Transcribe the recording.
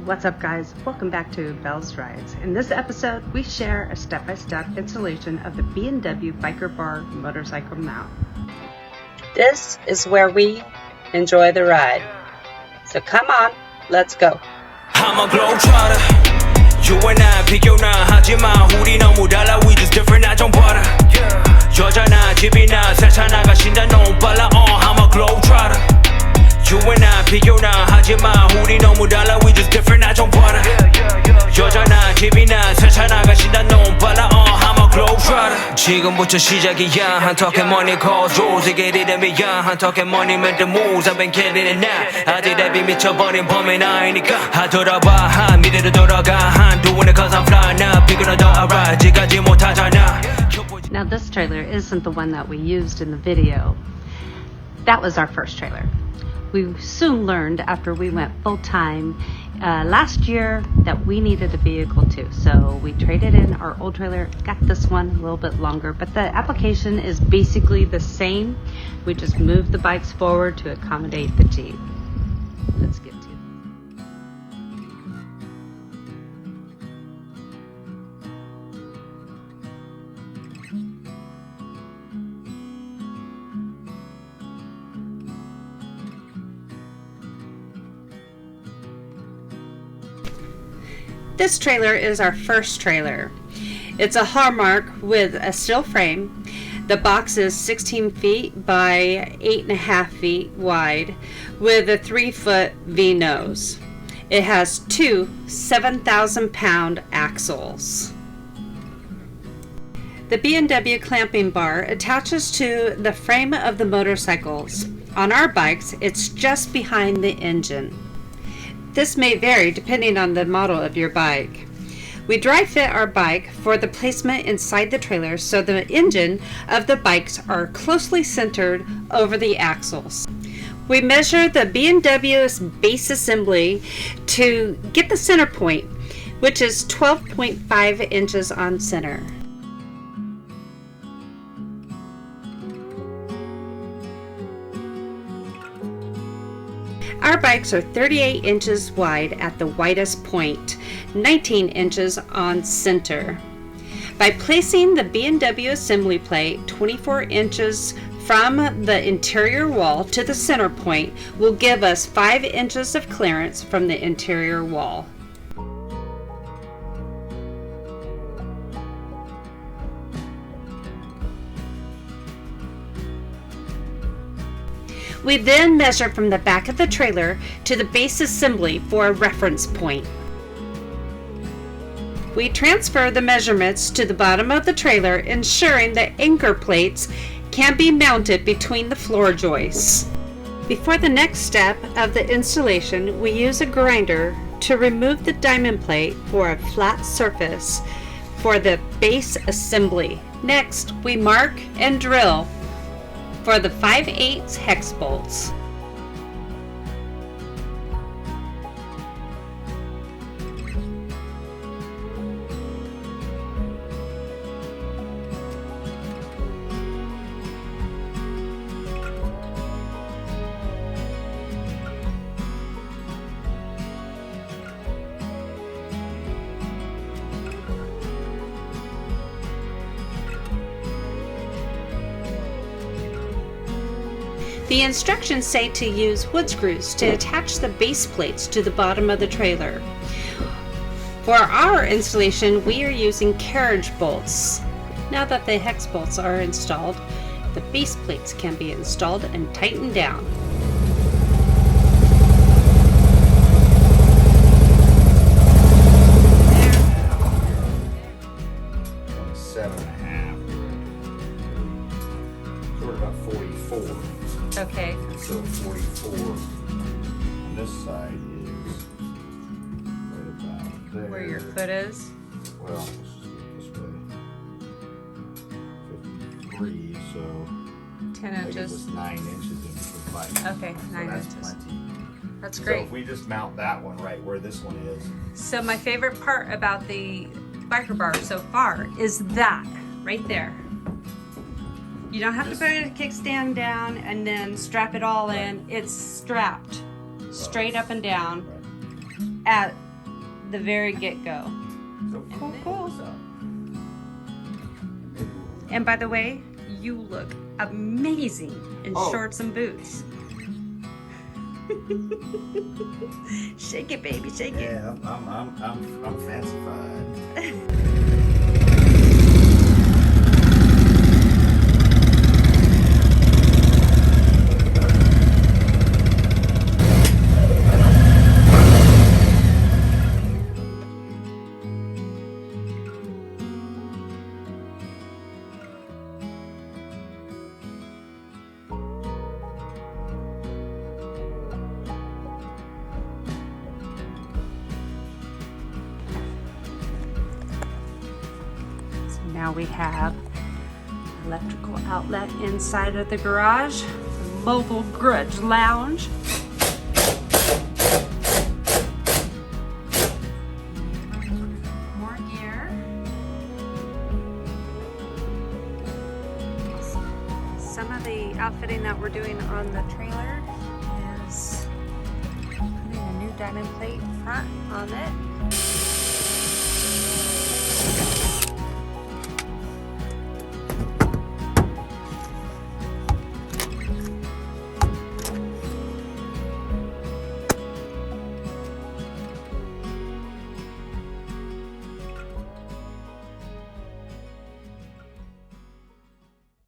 What's up, guys? Welcome back to Belle's Rides. In this episode, we share a step-by-step installation of the B&W Biker Bar motorcycle mount. This is where we enjoy the ride. So come on, let's go. I'm a globetrotter. You and I 비교나 하지만 우리 너무 달라. We just different. 나 좀 봐라. 여자나 집이나 세차나가 신다 너무 빨라. I'm a globetrotter. You and I 비교나 하지만 우리 너무 달라. We just different. 나 좀 봐라. 여자나 집이나 세차나가 신다 너무 빨라. I'm a globetrotter. 지금부터 시작이야. 한턱에 money calls rules. 이게 리듬이야. 한턱에 money meant the moves. I've been killing it now. 아직 랩이 미쳐버린 범인 아니니까. 하더라봐 한 미래로 돌아가. 한 doing it cause I'm flying up. 비교나 더 알아. 지금까지 못하잖아. Now this trailer isn't the one that we used in the video. That was our first trailer. We soon learned after we went full-time last year that we needed a vehicle too. So we traded in our old trailer, got this one a little bit longer, but the application is basically the same. We just moved the bikes forward to accommodate the Jeep. Let's get to it. This trailer is our first trailer. It's a Hallmark with a steel frame. The box is 16 feet by 8.5 feet wide with a 3-foot V-nose. It has two 7,000-pound axles. The B&W clamping bar attaches to the frame of the motorcycles. On our bikes, it's just behind the engine. This may vary depending on the model of your bike. We dry fit our bike for the placement inside the trailer so the engine of the bikes are closely centered over the axles. We measure the B&W's base assembly to get the center point, which is 12.5 inches on center. Our bikes are 38 inches wide at the widest point, 19 inches on center. By placing the B&W assembly plate 24 inches from the interior wall to the center point will give us 5 inches of clearance from the interior wall. We then measure from the back of the trailer to the base assembly for a reference point. We transfer the measurements to the bottom of the trailer, ensuring that anchor plates can be mounted between the floor joists. Before the next step of the installation, we use a grinder to remove the diamond plate for a flat surface for the base assembly. Next, we mark and drill for the 5/8 hex bolts. The instructions say to use wood screws to attach the base plates to the bottom of the trailer. For our installation, we are using carriage bolts. Now that the hex bolts are installed, the base plates can be installed and tightened down. Okay. So 44 on this side is right about there. Where your foot is? Well, let's just do it this way. 53, so 10 I think it inches. was 9 inches into the bike. Okay, so 9 that's inches. Plenty. That's So great. if we just mount that one right where this one is. So my favorite part about the biker bar so far is that right there. You don't have to put a kickstand down and then strap it all in. It's strapped straight up and down at the very get-go. So Cool, check cool. this out. And by the way, you look amazing in Oh. shorts and boots. Shake it, baby, shake it. Yeah, I'm fancified. Now we have electrical outlet inside of the garage, the mobile garage lounge. More gear. Some of the outfitting that we're doing on the trailer is putting a new diamond plate front on it.